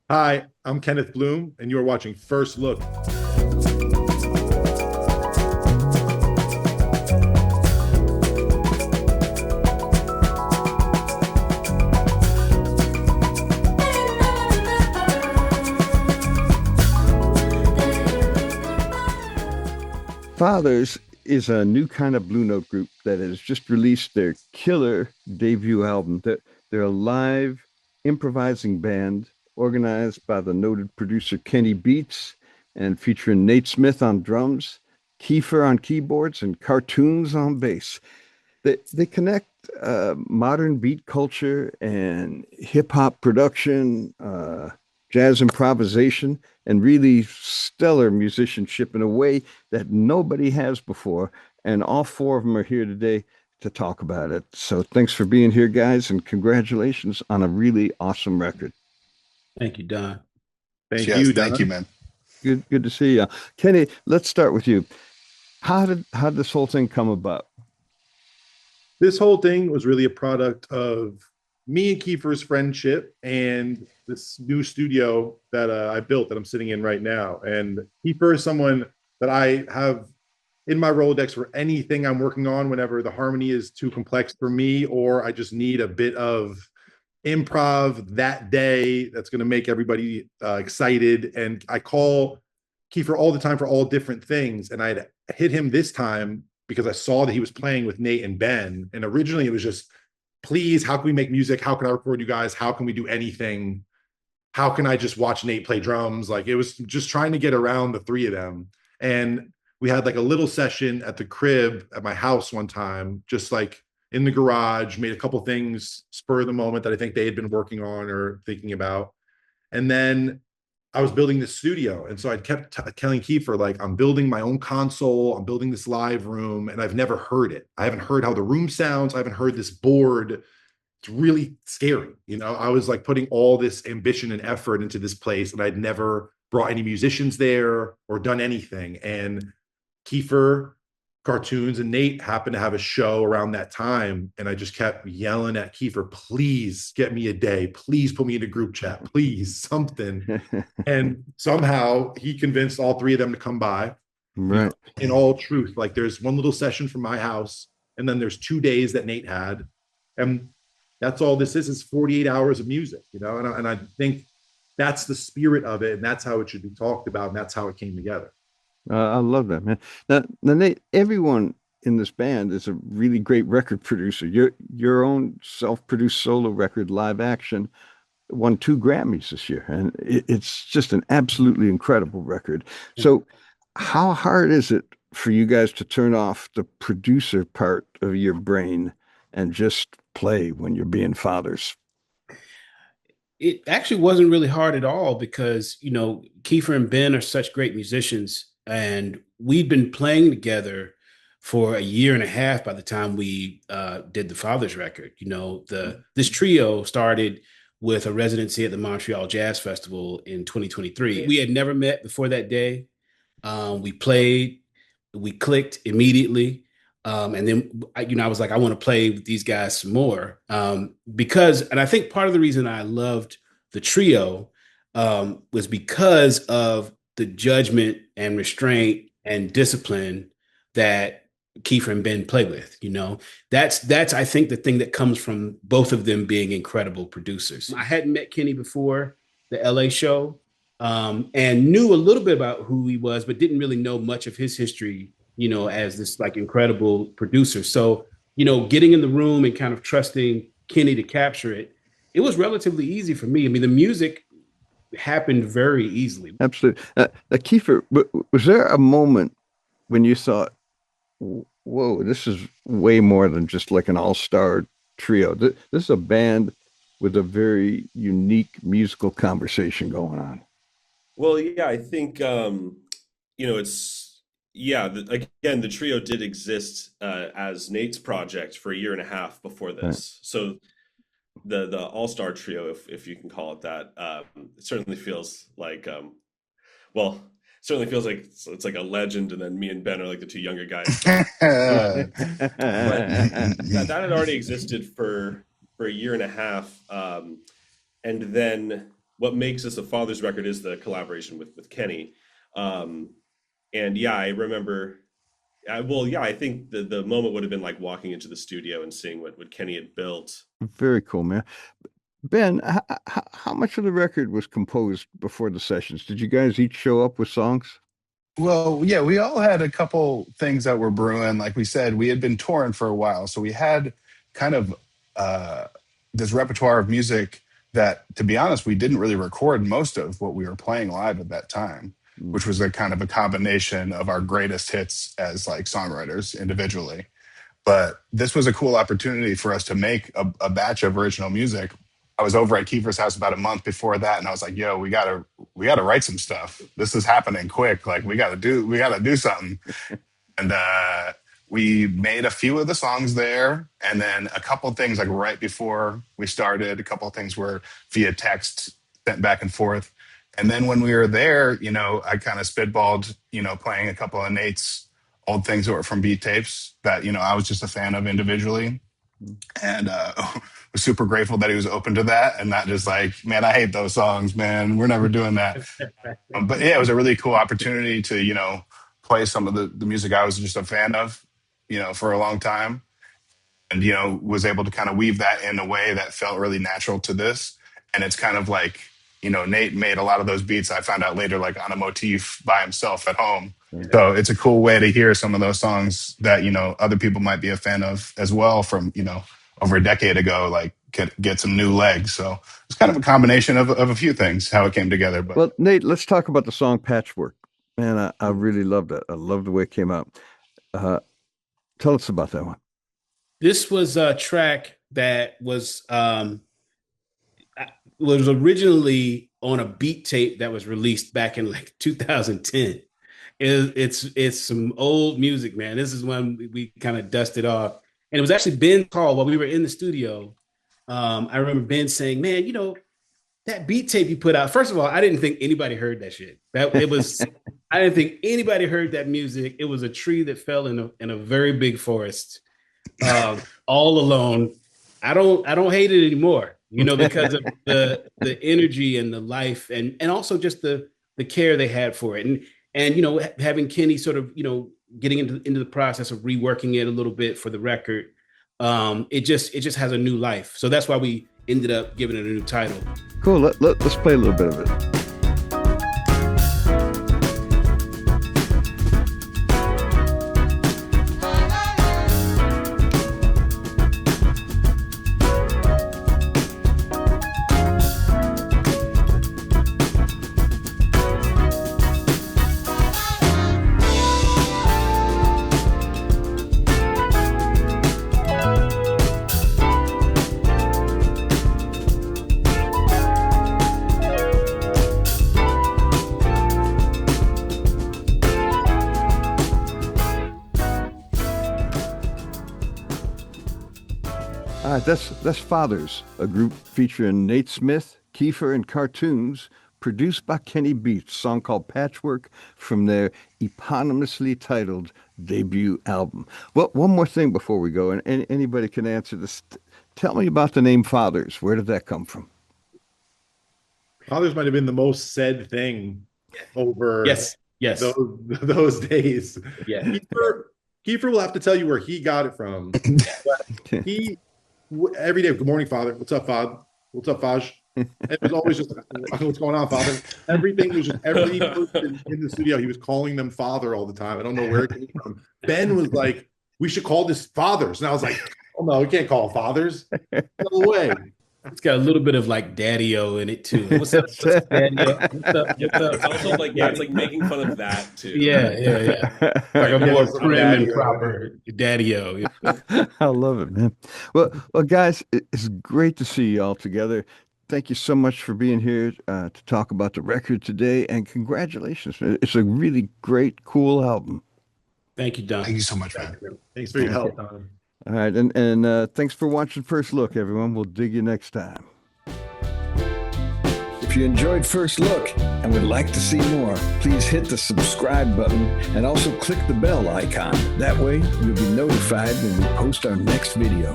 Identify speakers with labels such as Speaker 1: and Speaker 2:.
Speaker 1: Hi, I'm Kenneth Blume, and you are watching First Look.
Speaker 2: Fathers is a new kind of Blue Note group that has just released their killer debut album. They're a live improvising band organized by the noted producer Kenny Beats and featuring Nate Smith on drums, Kiefer on keyboards, and Cartoons on bass. They connect modern beat culture and hip hop production, jazz improvisation, and really stellar musicianship in a way that nobody has before. And all four of them are here today to talk about it. So thanks for being here, guys, and congratulations on a really awesome record.
Speaker 3: Thank you, Don.
Speaker 1: Thank
Speaker 4: Yes,
Speaker 1: you,
Speaker 4: thank you,
Speaker 1: Don.
Speaker 4: man.
Speaker 2: Good to see you. Kenny, let's start with you. How did this whole thing come about?
Speaker 1: This whole thing was really a product of me and Kiefer's friendship and this new studio that I built that I'm sitting in right now. And Kiefer is someone that I have in my Rolodex for anything I'm working on whenever the harmony is too complex for me, or I just need a bit of improv that day that's going to make everybody excited. And I call Kiefer all the time for all different things. And I'd hit him this time because I saw that he was playing with Nate and Ben. And originally it was just, please, how can we make music? How can I record you guys? How can we do anything? How can I just watch Nate play drums? Like it was just trying to get around the three of them. And we had like a little session at the crib at my house one time, just like in the garage, made a couple things spur of the moment that I think they had been working on or thinking about. And then I was building this studio. And so I kept telling Kiefer, like, I'm building my own console, I'm building this live room, and I've never heard it. I haven't heard how the room sounds. I haven't heard this board. It's really scary. I was like putting all this ambition and effort into this place, and I'd never brought any musicians there or done anything. And Kiefer, Cartoons, and Nate happened to have a show around that time. And I just kept yelling at Kiefer, please get me a day. Please put me in a group chat. Please, something. And somehow he convinced all three of them to come by.
Speaker 2: Right.
Speaker 1: In all truth, like there's one little session from my house, and then there's 2 days that Nate had. And that's all this is 48 hours of music, and I think that's the spirit of it, and that's how it should be talked about, and that's how it came together.
Speaker 2: I love that, man. Now, Nate, everyone in this band is a really great record producer. Your own self-produced solo record, Live Action, won 2 Grammys this year, and it's just an absolutely incredible record. So, how hard is it for you guys to turn off the producer part of your brain and just play when you're being fathers?
Speaker 3: It actually wasn't really hard at all because, Kiefer and Ben are such great musicians, and we'd been playing together for a year and a half by the time we did the Fathers record. This trio started with a residency at the Montreal Jazz Festival in 2023. We had never met before that day. We played, we clicked immediately. And then, I was like, I want to play with these guys some more and I think part of the reason I loved the trio was because of the judgment and restraint and discipline that Kiefer and Ben play with. That's I think the thing that comes from both of them being incredible producers. I hadn't met Kenny before the LA show and knew a little bit about who he was, but didn't really know much of his history, as this like incredible producer. So, getting in the room and kind of trusting Kenny to capture it, it was relatively easy for me. I mean, the music happened very easily.
Speaker 2: Absolutely. Kiefer, was there a moment when you thought, whoa, this is way more than just like an all-star trio? This is a band with a very unique musical conversation going on.
Speaker 5: Well, yeah, I think it's yeah. Again, the trio did exist as Nate's project for a year and a half before
Speaker 2: Right.
Speaker 5: this. So the All Star trio, if you can call it that, it certainly feels like well, certainly feels like it's like a legend, and then me and Ben are like the two younger guys. But that had already existed for a year and a half, and then what makes this a father's record is the collaboration with Kenny. And yeah, I remember. Well, yeah, I think the moment would have been like walking into the studio and seeing what Kenny had built.
Speaker 2: Very cool, man. Ben, how much of the record was composed before the sessions? Did you guys each show up with songs?
Speaker 4: Well, yeah, we all had a couple things that were brewing. Like we said, we had been touring for a while, so we had kind of uh, this repertoire of music that, to be honest, we didn't really record most of what we were playing live at that time,
Speaker 2: Mm.
Speaker 4: which was a kind of a combination of our greatest hits as like songwriters individually. But this was a cool opportunity for us to make a batch of original music. I was over at Kiefer's house about a month before that, and I was like, "Yo, we gotta write some stuff. This is happening quick. Like we gotta do something." And we made a few of the songs there, and then a couple of things like right before we started. A couple of things were via text sent back and forth. And then when we were there, I kind of spitballed, playing a couple of Nate's old things that were from beat tapes that I was just a fan of individually, and was super grateful that he was open to that and not just like, man, I hate those songs, man, we're never doing that. But yeah, it was a really cool opportunity to play some of the music I was just a fan of for a long time, and was able to kind of weave that in a way that felt really natural to this. And it's kind of like Nate made a lot of those beats, I found out later, like on a motif by himself at home. So it's a cool way to hear some of those songs that, other people might be a fan of as well from, over a decade ago, like get some new legs. So it's kind of a combination of a few things, how it came together. But
Speaker 2: Well, Nate, let's talk about the song Patchwork. Man, I really loved it. I love the way it came out. Tell us about that one.
Speaker 3: This was a track that was originally on a beat tape that was released back in like 2010. It's some old music, man. This is when we kind of dusted off. And it was actually Ben's call while we were in the studio. I remember Ben saying, man, that beat tape you put out. First of all, I didn't think anybody heard that shit. I didn't think anybody heard that music. It was a tree that fell in a very big forest, all alone. I don't hate it anymore, because of the energy and the life and also just the care they had for it. And having Kenny sort of, getting into the process of reworking it a little bit for the record, it just has a new life. So that's why we ended up giving it a new title.
Speaker 2: Cool. Let's play a little bit of it. All right, that's Fathers, a group featuring Nate Smith, Kiefer and Carrtoons, produced by Kenny Beats, a song called Patchwork from their eponymously titled debut album. Well, one more thing before we go, and anybody can answer this. Tell me about the name Fathers. Where did that come from?
Speaker 1: Fathers might have been the most said thing over
Speaker 3: Yes.
Speaker 1: those days.
Speaker 3: Yeah.
Speaker 1: Kiefer will have to tell you where he got it from. He every day, good morning, Father. What's up, Fad? What's up, Faj? It was always just, what's going on, Father? Everything was just, every person in the studio, he was calling them Father all the time. I don't know where it came from. Ben was like, we should call this Fathers. And I was like, oh no, we can't call it Fathers. No way.
Speaker 3: It's got a little bit of like daddy-o in it too. What's up, daddy-o? What's up?
Speaker 5: It's also like, yeah, it's like making fun of that too.
Speaker 3: Yeah. Like a more prim and proper daddy-o.
Speaker 2: I love it, man. Well, guys, it's great to see you all together. Thank you so much for being here to talk about the record today, and congratulations. It's a really great, cool album.
Speaker 3: Thank you, Don.
Speaker 4: thank you so much, man.
Speaker 1: Thanks for your help, Don.
Speaker 2: All right, and thanks for watching First Look, everyone. We'll dig you next time.
Speaker 6: If you enjoyed First Look and would like to see more, please hit the subscribe button and also click the bell icon. That way, you'll be notified when we post our next video.